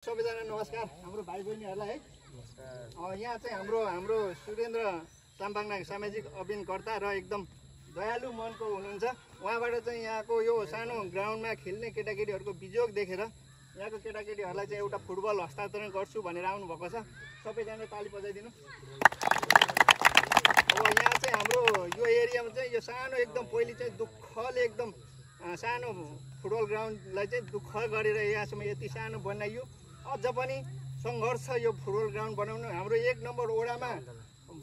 सबैजना नमस्कार। हाम्रो भाइ बहिनीहरूलाई है यहाँ चाहिँ हाम्रो सुरेन्द्र साम्बाङना सामाजिक अभियानकर्ता र एकदम दयालु मनको हुनुहुन्छ। उहाँबाट चाहिँ यहाँको यो सानो ग्राउन्डमा खेल्ने केटाकेटीहरूको बिजोग देखेर यहाँको केटाकेटीहरूलाई चाहिँ एउटा फुटबल हस्तान्तरण गर्छु भनेर आउनुभएको छ। सबैजना ताली बजाइदिनु। अब यहाँ चाहिँ हाम्रो यो एरियामा चाहिँ यो सानो एकदम पहिले चाहिँ दुःखले एकदम सानो फुटबल ग्राउन्डलाई चाहिँ दुःख गरेर यहाँसम्म यति सानो बनाइयो। अझ पनि सङ्घर्ष यो फुटबल ग्राउन्ड बनाउनु। हाम्रो 1 नम्बर वडामा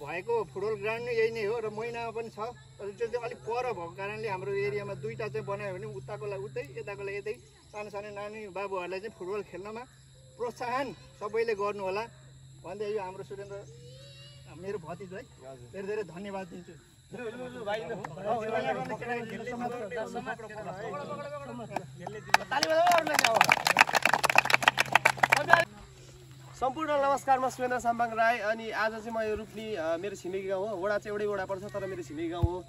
भएको फुटबल ग्राउन्ड नै यही नै हो र मैनामा पनि छ। तर त्यो चाहिँ अलिक पर भएको कारणले हाम्रो एरियामा दुईवटा चाहिँ बनायो भने उताकोलाई उतै यताकोलाई यतै सानो सानो नानी बाबुहरूलाई चाहिँ फुटबल खेल्नमा प्रोत्साहन सबैले गर्नु होला भन्दै यो हाम्रो सुरेन्द्र मेरो भतिज है धेरै धेरै धन्यवाद दिन्छु। सम्पूर्ण नमस्कार। म सुरेन्द्र साम्बाङ राई अनि आज चाहिँ म यो रूपनी मेरो छिमेकी गाउँ हो। वडा चाहिँ एउटै वडा पर्छ तर मेरो छिमेकी गाउँ हो।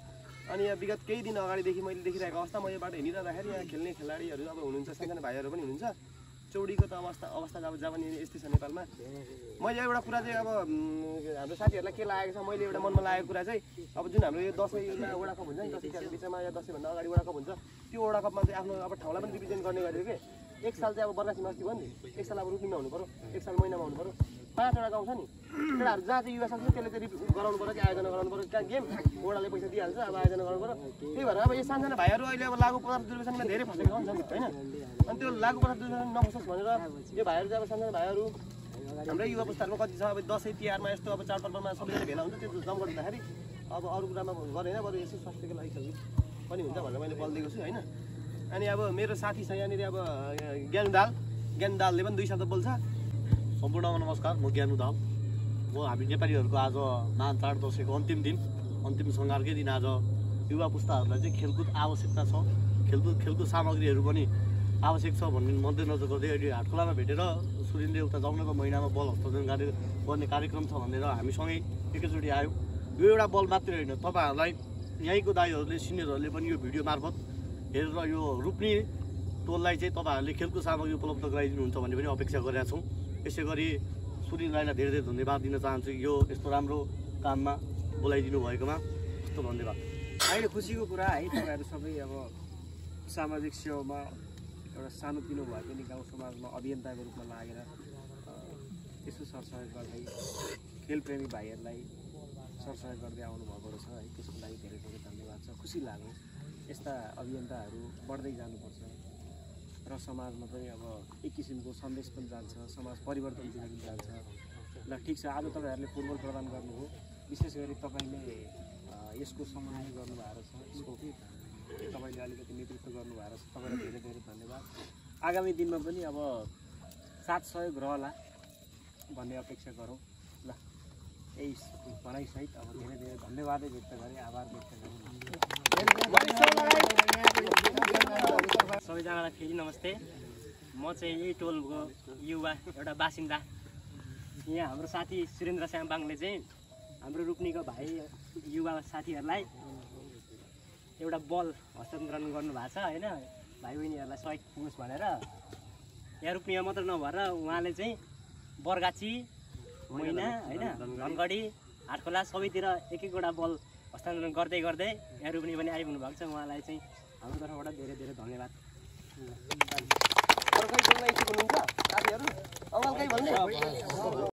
अनि यहाँ विगत केही दिन अगाडिदेखि मैले देखिरहेको अवस्था म योबाट हिँडिरहँदाखेरि यहाँ खेल्ने खेलाडीहरू अब हुनुहुन्छ, सानसानो भाइहरू पनि हुनुहुन्छ। चौडीको त अवस्था अब जब नि यस्तै छ नेपालमा। मैले एउटा कुरा चाहिँ अब हाम्रो साथीहरूलाई के लागेको छ, मैले एउटा मनमा लागेको कुरा चाहिँ अब जुन हाम्रो यो दसैँमा वडा कप हुन्छ नि, दसैँ तिहारको बिचमा या दसैँभन्दा अगाडि वडा कप हुन्छ, त्यो वडा कपमा चाहिँ आफ्नो अब ठाउँलाई पनि रिप्रेजेन्ट गर्ने गरेको के। एक साल चाहिँ अब बर्गासीमा अस्ति भयो नि, एक साल अब रुक्मीमा हुनु पऱ्यो, एक साल महिनामा हुनु पऱ्यो। 5वटा गाउँ छ नि, केटाहरू जहाँ चाहिँ युवा सक्छ त्यसले चाहिँ गराउनु पऱ्यो कि आयोजना गराउनु पऱ्यो। त्यहाँ गेम वडाले पैसा दिइहाल्छ, अब आयोजना गर्नु पऱ्यो। त्यही भएर अब यो सानसानो भाइहरू अहिले अब लागु पदार्थ दुर्व्यसनमा धेरै फसेको हुन्छ नि होइन। अनि त्यो लागु पदार्थ दुर्व्यसन नफसोस् भनेर यो भाइहरू चाहिँ अब सानसानो भाइहरू हाम्रै युवा पुस्ताहरूमा कति छ। अब दसैँ तिहारमा यस्तो अब चाडपर्वमा सबैजना भेला हुन्छ, त्यो जम गर्दाखेरि अब अरू कुरामा गरेन, बरु यसो स्वास्थ्यको लागि खेल्नु पनि हुन्छ भनेर मैले बल दिएको छु होइन। अनि अब मेरो साथी छ यहाँनिर अब ज्ञानु दालले पनि 2 शब्द बोल्छ। सम्पूर्णमा नमस्कार। म ज्ञानु दाल। हामी नेपालीहरूको आज महान चाड दसैँको अन्तिम दिन, अन्तिम सङ्घारकै दिन आज युवा पुस्ताहरूलाई चाहिँ खेलकुद आवश्यकता छ, खेलकुद सामग्रीहरू पनि आवश्यक छ भन्ने मध्यनजर गर्दै अहिले हाटखोलामा भेटेर सुरेन्द्र एउटा जङ्गलको महिनामा बल हस्तान्तरण गर्ने कार्यक्रम छ भनेर हामीसँगै एकैचोटि आयो। यो एउटा बल मात्रै होइन, तपाईँहरूलाई यहीँको दाइहरूले सिनियरहरूले पनि यो भिडियो मार्फत हेरेर यो रूपनी टोललाई चाहिँ तपाईँहरूले खेलकुद सामग्री उपलब्ध गराइदिनुहुन्छ भन्ने पनि अपेक्षा गरेका छौँ। यसै गरी सुरेन्द्र राईलाई धेरै धेरै धन्यवाद दिन चाहन्छु यो यस्तो राम्रो काममा बोलाइदिनु भएकोमा। यस्तो धन्यवाद। अहिले खुसीको कुरा है, तपाईँहरू सबै अब सामाजिक सेवामा एउटा सानोतिनो भए पनि गाउँ समाजमा अभियन्ताको रूपमा लागेर यसो सरसहयोग गर्दै खेलप्रेमी भाइहरूलाई सरसहयोग गर्दै आउनुभएको रहेछ है। त्यसको लागि धेरै धेरै धन्यवाद छ। खुसी लाग्यो। यस्ता अभियन्ताहरू बढ्दै जानुपर्छ र समाजमा पनि अब एक किसिमको सन्देश पनि जान्छ, समाज परिवर्तनतिर पनि जान्छ। ल ठिक छ, आज तपाईँहरूले फुटबल प्रदान गर्नुभयो, विशेष गरी तपाईँले यसको समन्वय गर्नुभएको छ, यसको तपाईँले अलिकति नेतृत्व गर्नुभएको छ, तपाईँलाई धेरै धेरै धन्यवाद। आगामी दिनमा पनि अब साथ सहयोग रहला भन्ने अपेक्षा गरौँ। ल यही भनाइसहित अब धेरै धेरै धन्यवादै व्यक्त गरेँ, आभार व्यक्त गरेँ। सबैजनालाई फेरि नमस्ते। म चाहिँ यही टोलको युवा एउटा बासिन्दा। यहाँ हाम्रो साथी सुरेन्द्र साम्बाङले चाहिँ हाम्रो रूपनीको भाइ युवा साथीहरूलाई एउटा बल हस्तान्तरण गर्नुभएको छ होइन, भाइ बहिनीहरूलाई सहयोग पुगोस् भनेर। यहाँ रूपनीमा मात्र नभएर उहाँले चाहिँ बर्गाची, मैना होइन, धनगढी, हाटखोला सबैतिर एक एकवटा बल हस्तान्तरण गर्दै गर्दै यहाँ रूपनी पनि आइपुग्नु भएको छ। उहाँलाई चाहिँ हाम्रो तर्फबाट धेरै धेरै धन्यवाद। अर्कै बोल्न इच्छुक हुनुहुन्छ साथीहरू? अङ्कल केही भन्ने?